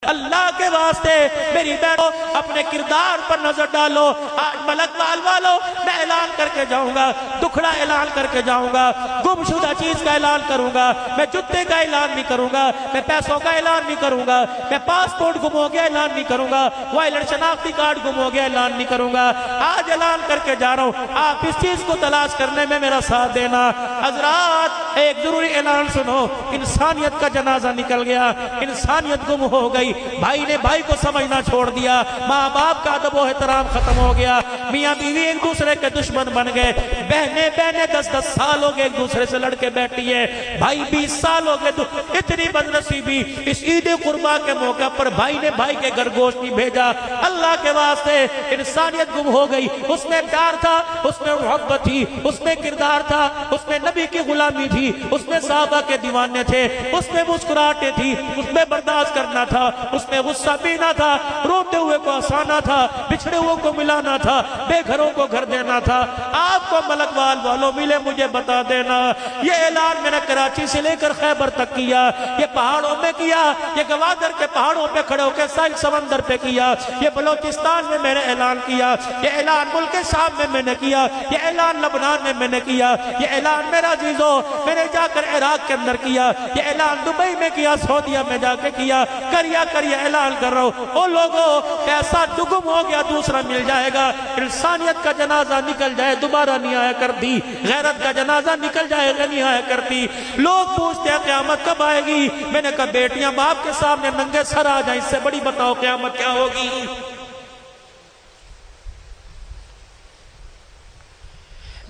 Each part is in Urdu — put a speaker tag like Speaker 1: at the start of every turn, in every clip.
Speaker 1: اللہ کے واسطے میری بہنوں اپنے کردار پر نظر ڈالو۔ آج ملک وال والو میں اعلان کر کے جاؤں گا، دکھڑا اعلان کر کے جاؤں گا، گم شدہ چیز کا اعلان کروں گا، میں جتے کا اعلان نہیں کروں گا، میں پیسوں کا اعلان نہیں کروں گا، میں پاسپورٹ گم ہو گیا اعلان نہیں کروں گا، وائلٹ شناختی کارڈ گم ہو گیا اعلان نہیں کروں گا۔ آج اعلان کر کے جا رہا ہوں، آپ اس چیز کو تلاش کرنے میں میرا ساتھ دینا۔ حضرات ایک ضروری اعلان سنو، انسانیت کا جنازہ نکل گیا، انسانیت گم ہو گئی، بھائی نے بھائی کو سمجھنا چھوڑ دیا، ماں باپ کا ادب و احترام ختم ہو گیا، میاں بیوی ایک دوسرے کے دشمن بن گئے، بہنیں 10 سال ہو گئے ایک دوسرے سے لڑ کے بیٹھی ہے، بھائی 20 سال ہو گئے، اتنی بدنصیبی اس عید قربا کے موقع پر بھائی نے بھائی کے گھر گوشت نہیں بھیجا۔ اللہ کے واسطے انسانیت گم ہو گئی، اس میں پیار تھا، اس میں محبت تھی، اس میں کردار تھا، اس میں نبی کی غلامی تھی، اس میں صحابہ کے دیوانے تھے، اس میں مسکراہٹیں تھی، اس میں برداشت کرنا تھا، اس میں غصہ پینا تھا، روتے ہوئے کو ہنسانا تھا، بچھڑے ہوئے کو ملانا تھا، بے گھروں کو گھر دینا تھا۔ آپ کو ملک وال والوں ملے مجھے بتا دینا۔ یہ اعلان میں نے کراچی سے لے کر خیبر تک کیا، یہ پہاڑوں میں کیا، یہ گوادر کے پہاڑوں پہ کھڑے ہو کے ساحل سمندر پہ کیا، یہ بلوچستان میں میں نے اعلان کیا، یہ اعلان ملک شام میں نے کیا، یہ اعلان لبنان میں نے کیا، یہ اعلان میرا عزیزو میں نے جا کر عراق کے اندر کیا، یہ اعلان دبئی میں کیا، سعودیہ میں جا کے کیا، کریے اعلان کر رہا ہوں۔ او لوگوں پیسہ دگم ہو گیا دوسرا مل جائے گا، انسانیت کا جنازہ نکل جائے دوبارہ نہیں آیا کرتی، غیرت کا جنازہ نکل جائے گا نہیں آیا کرتی۔ لوگ پوچھتے ہیں قیامت کب آئے گی؟ میں نے کہا بیٹیاں باپ کے سامنے ننگے سر آ جائیں، اس سے بڑی بتاؤ قیامت کیا ہوگی؟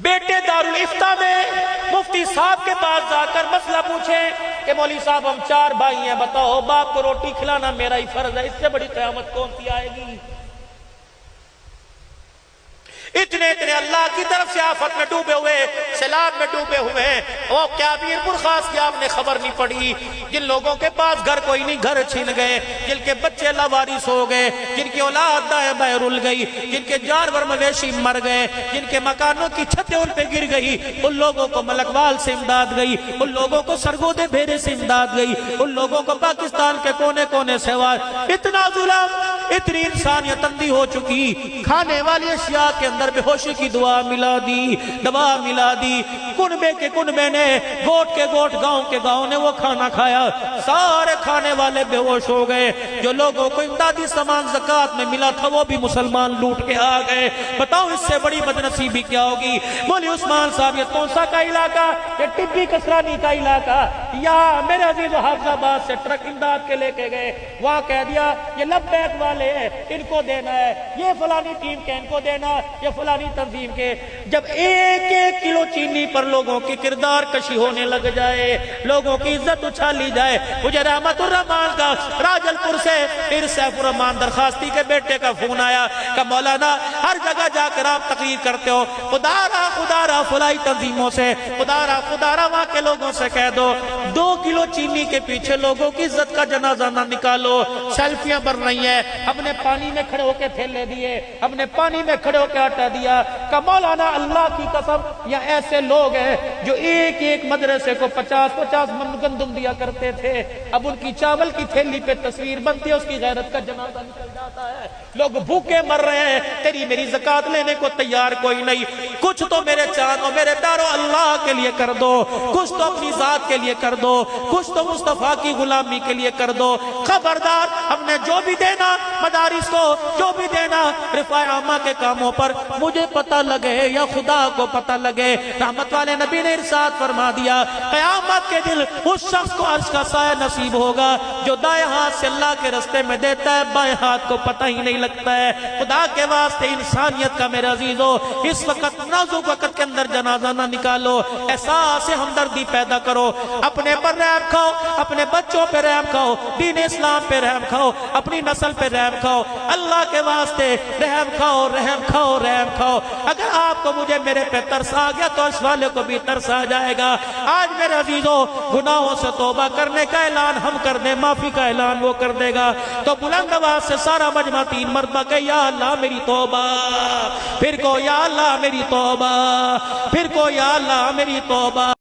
Speaker 1: بیٹے دارالفتہ میں مفتی صاحب کے پاس جا کر مسئلہ پوچھیں کہ مولوی صاحب ہم 4 بھائی ہیں، بتاؤ باپ کو روٹی کھلانا میرا ہی فرض ہے، اس سے بڑی قیامت کون سی آئے گی؟ اتنے اللہ کی طرف سے آفت میں ڈوبے ہوئے، سیلاب میں ڈوبے ہوئے ہیں۔ وہ کیا بیر برخاست کی آپ نے خبر نہیں پڑی؟ جن لوگوں کے پاس گھر کوئی نہیں، گھر چھن گئے، جن کے بچے لاوارث ہو گئے، جن کی اولاد دائیں بائیں رل گئی، جن کے جانور مویشی مر گئے، جن کے مکانوں کی چھتیں ان پہ گر گئی، ان لوگوں کو ملک وال سے امداد گئی، ان لوگوں کو سرگودے بھیرے سے امداد گئی، ان لوگوں کو پاکستان کے کونے کونے سے اتنا ظلم، اتنی انسانیت اندھی ہو چکی، کھانے والی اشیاء کے اندر بے ہوشی کی دعا ملا دی، دوا ملا دی، کنبے کے کنبے نے، گوٹ کے گوٹ، گاؤں کے گاؤں نے وہ کھانا کھایا، سارے کھانے والے بے ہوش ہو گئے، جو لوگوں کو امدادی سامان زکوٰۃ میں ملا تھا وہ بھی مسلمان لوٹ کے آ گئے۔ بتاؤ اس سے بڑی بدنصیبی کیا ہوگی؟ مولوی عثمان صاحب یہ تونسا کا علاقہ، یہ ٹبی کسرانی کا علاقہ، یا میرے عزیز و حافظ آباد سے ٹرک امداد کے لے کے گئے، وہاں کہہ دیا یہ لبیک والے ہیں ان کو دینا ہے، یہ فلانی ٹیم کے ان کو دینا، یہ فلانی تنظیم کے۔ جب 1 کلو چینی پر لوگوں کی کردار کشی ہونے لگ جائے، لوگوں کی عزت اچھالی جائے، مجھے رحمت الرحمان کا راجل پور سے پھر سیف الرحمان درخواستی کے بیٹے کا فون آیا کہ مولانا ہر جگہ جا کر آپ تقریر کرتے ہو، خدا را فلائی تنظیموں سے، خدا را وہاں کے لوگوں سے کہہ دو 2 کلو چینی کے پیچھے لوگوں کی عزت کا جنازہ نہ نکالو، سیلفیاں بن رہی ہیں، ہم نے پانی میں کھڑے ہو کے تھیلے دیے، ہم نے پانی میں کھڑے ہو کے آٹا دیا کہ مولانا اللہ کی قسم یہ ایسے لوگ ہیں جو ایک مدرسے کو 50 من گندم دیا کرتے تھے، اب ان کی چاول کی تھیلی پہ تصویر بنتی ہے، اس کی غیرت کا جنازہ نکل جاتا ہے، لوگ بھوکے مر رہے ہیں، تیری میری زکوٰۃ لینے کو تیار کوئی نہیں۔ کچھ تو میرے چاندوں میرے پیاروں اللہ کے لیے کر دو، کچھ تو اپنی ذات کے لیے کر دو، کچھ تو مصطفیٰ کی غلامی کے لیے کر دو۔ خبردار ہم نے جو بھی دینا مدارس کو، جو بھی دینا رفاع عامہ کے کاموں پر، مجھے پتہ لگے یا خدا کو پتہ لگے، رحمت والے نبی نے ارشاد فرما دیا قیامت کے دن اس شخص کو عرش کا سایہ نصیب ہوگا جو دائیں ہاتھ سے اللہ کے رستے میں دیتا ہے، بائیں ہاتھ کو پتہ ہی نہیں لگتا ہے۔ خدا کے واسطے انسانیت کا میرے عزیزو اس وقت نازک وقت کے اندر جنازہ نہ نکالو، احساس ہمدردی پیدا کرو، اپنے پر رحم کھاؤ، اپنے بچوں پہ رحم کھاؤ، دین اسلام پہ رحم کھاؤ، اپنی نسل پہ رحم کھاؤ، اللہ کے واسطے رحم کھاؤ، رحم کھاؤ، رحم کھاؤ۔ اگر آپ کو مجھے میرے پہ ترس آ گیا تو اس والے کو بھی ترس آ جائے گا۔ آج میرے عزیزو گناہوں سے توبہ کرنے کا اعلان ہم کر دیں، معافی کا اعلان وہ کر دے گا، تو بلند آواز سے سارا مجمع 3 مرتبہ کہ یا اللہ میری توبہ، پھر کو یا اللہ میری توبہ، پھر کو یا اللہ میری توبہ۔